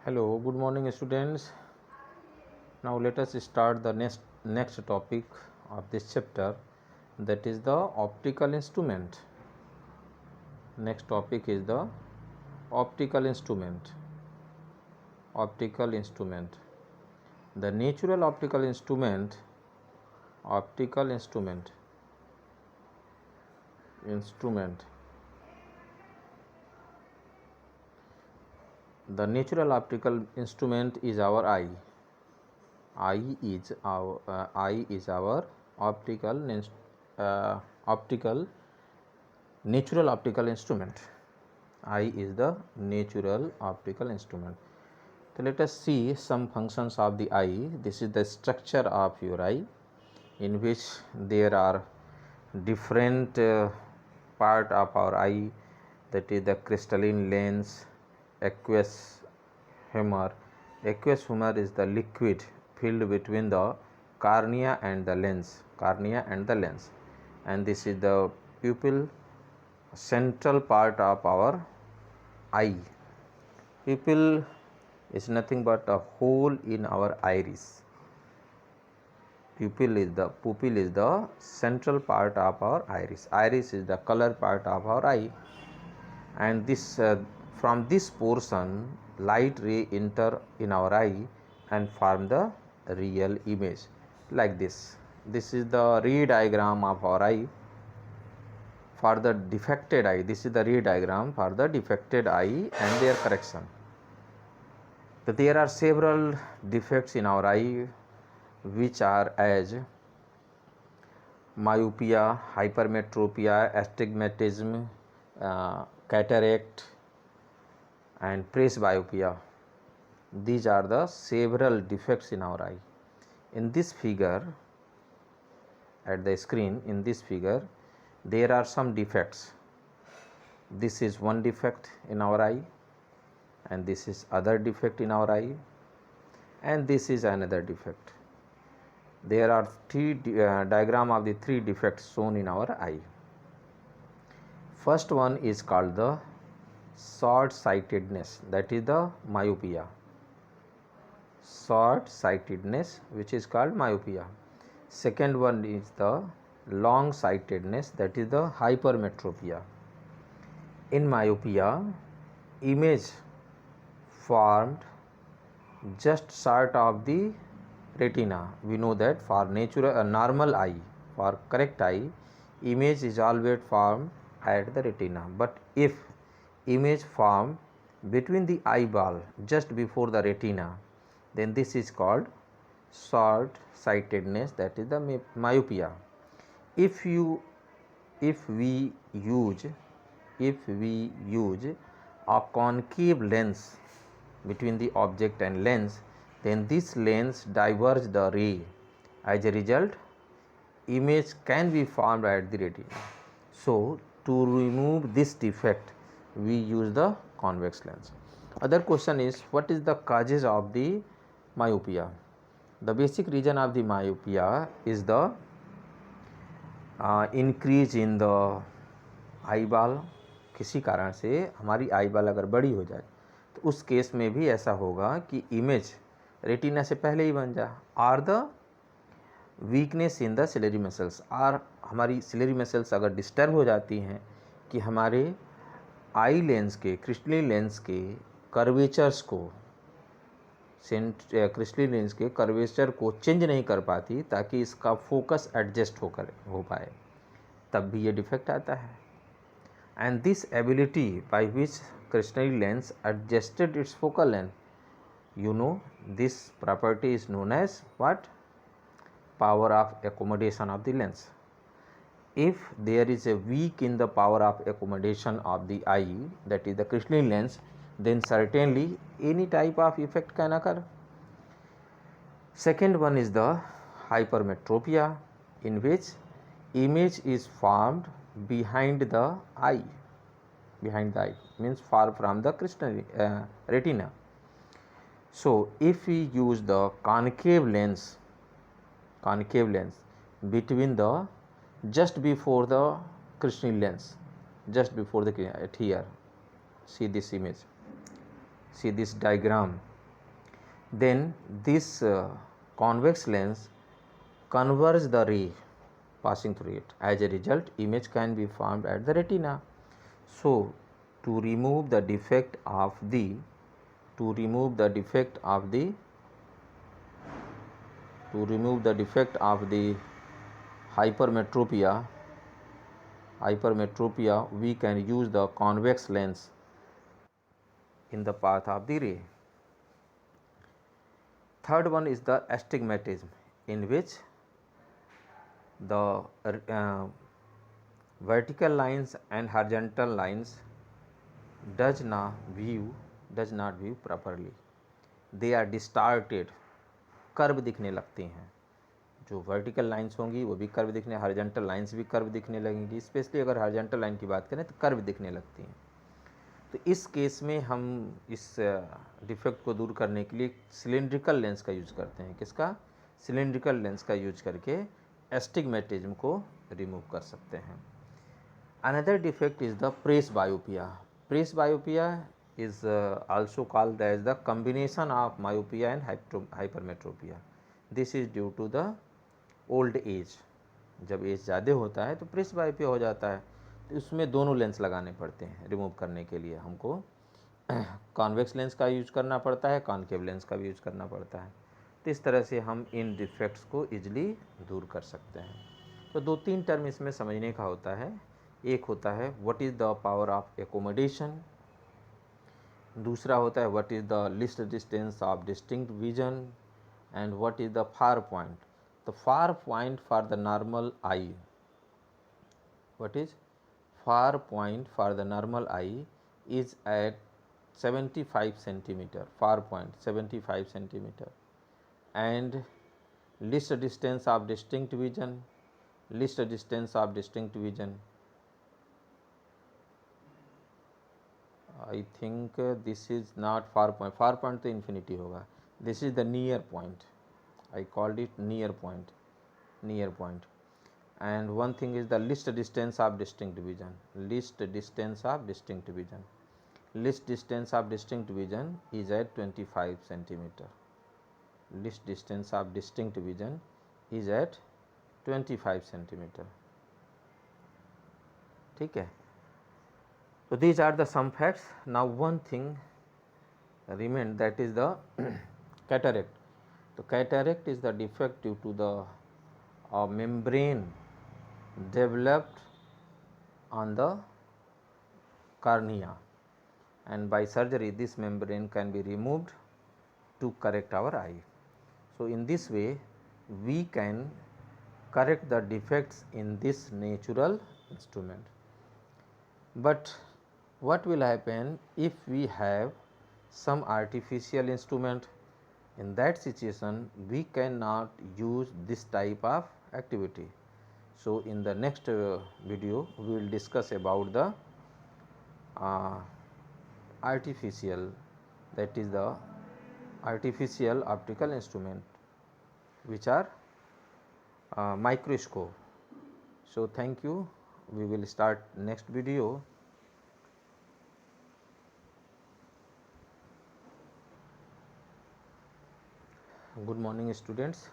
Hello, good morning, students. Now let us start the next topic of this chapter, that is the optical instrument. Next topic is the optical instrument. Optical instrument. The natural optical instrument. Optical instrument. Instrument. The natural optical instrument is our eye. Eye is our optical natural optical instrument. Eye is the natural optical instrument. So let us see some functions of the eye. This is the structure of your eye, in which there are different part of our eye, that is the crystalline lens, aqueous humor. Aqueous humor is the liquid filled between the cornea and the lens. And this is the pupil, central part of our eye. Pupil is nothing but a hole in our iris. Pupil is the central part of our iris. Iris is the color part of our eye, and this from this portion light ray enter in our eye and form the real image, like this. This is the ray diagram of our eye for the defected eye. This is the ray diagram for the defected eye and their correction. So there are several defects in our eye, which are as myopia, hypermetropia, astigmatism, cataract, and presbyopia. These are the several defects in our eye. In this figure, at the screen, in this figure, there are some defects. This is one defect in our eye, and this is other defect in our eye, and this is another defect. There are three diagram of the three defects shown in our eye. First one is called the short sightedness, that is the myopia. Short sightedness, which is called myopia. Second one is the long sightedness, that is the hypermetropia. In myopia, image formed just short of the retina. We know that for normal eye, for correct eye, image is always formed at the retina. But if image formed between the eyeball just before the retina, then this is called short sightedness, that is the myopia. If we use a concave lens between the object and lens, then this lens diverges the ray. As a result, image can be formed at the retina. So to remove this defect, we use the convex lens. Other question is, what is the causes of the myopia? The basic reason of the myopia is the increase in the eyeball. किसी कारण से हमारी eyeball अगर बड़ी हो जाए तो उस केस में भी ऐसा होगा कि इमेज रेटिना से पहले ही बन जाए. Are the weakness in the ciliary muscles, और हमारी सिलेरी मसल्स अगर डिस्टर्ब हो जाती हैं कि हमारे आई लेंस के, क्रिस्टलिन लेंस के कर्वेचर्स को, क्रिस्टलिन लेंस के कर्वेचर को चेंज नहीं कर पाती ताकि इसका फोकस एडजस्ट हो पाए, तब भी ये डिफेक्ट आता है. And this ability by which crystalline lens adjusted its focal length, this property is known as what? Power of accommodation of the lens. If there is a weak in the power of accommodation of the eye, that is the crystalline lens, then certainly any type of effect can occur. Second one is the hypermetropia, in which image is formed behind the eye. Behind the eye means far from the crystalline retina. So if we use the concave lens between the, just before the crystalline lens, just before the, at here, see this image, see this diagram. then this convex lens converge the ray passing through it. As a result, image can be formed at the retina. So, to remove the defect of the hypermetropia, we can use the convex lens in the path of the ray. Third one is the astigmatism, in which the vertical lines and horizontal lines does not view properly. They are distorted, curve दिखने लगते हैं. जो vertical lines होंगी वो भी curve दिखने, horizontal lines भी curve दिखने लगेंगी. स्पेशली अगर हॉरिजॉन्टल लाइन की बात करें तो कर्व दिखने लगती हैं. तो इस केस में हम इस डिफेक्ट को दूर करने के लिए सिलेंड्रिकल लेंस का यूज करते हैं. किसका? सिलेंड्रिकल लेंस का यूज करके एस्टिग्मेटिज्म को रिमूव कर सकते हैं. Another defect is the presbyopia. Presbyopia is also called as the combination of myopia and hypermetropia. This is due to the old age. जब एज ज़्यादा होता है तो प्रेसबायोपिया हो जाता है, तो इसमें दोनों लेंस लगाने पड़ते हैं. रिमूव करने के लिए हमको कॉन्वेक्स लेंस का यूज करना पड़ता है, कॉन्केव लेंस का भी यूज करना पड़ता है. तो इस तरह से हम इन डिफेक्ट्स को इजली दूर कर सकते हैं. तो 2-3 टर्म इसमें समझने का होता है. एक होता है what is the power of accommodation, दूसरा होता है what is the least distance of distinct vision, and what is the far point. The far point for the normal I, what is far point for the normal eye is at 75 centimeter, far point 75 centimeter, and least distance of distinct vision, I think this is not far point, far point तो infinity होगा. This is the near point, I called it near point. And one thing is the least distance of distinct vision. Least distance of distinct vision is at 25 centimeter. Least distance of distinct vision is at 25 centimeter. ठीक है. So these are the some facts. Now one thing remained, that is the cataract. So cataract is the defect due to the membrane developed on the cornea, and by surgery this membrane can be removed to correct our eye. So in this way we can correct the defects in this natural instrument. But what will happen if we have some artificial instrument? In that situation we cannot use this type of activity. So in the next video we will discuss about the artificial, that is the artificial optical instrument, which are microscope. So thank you. We will start next video. Good morning students.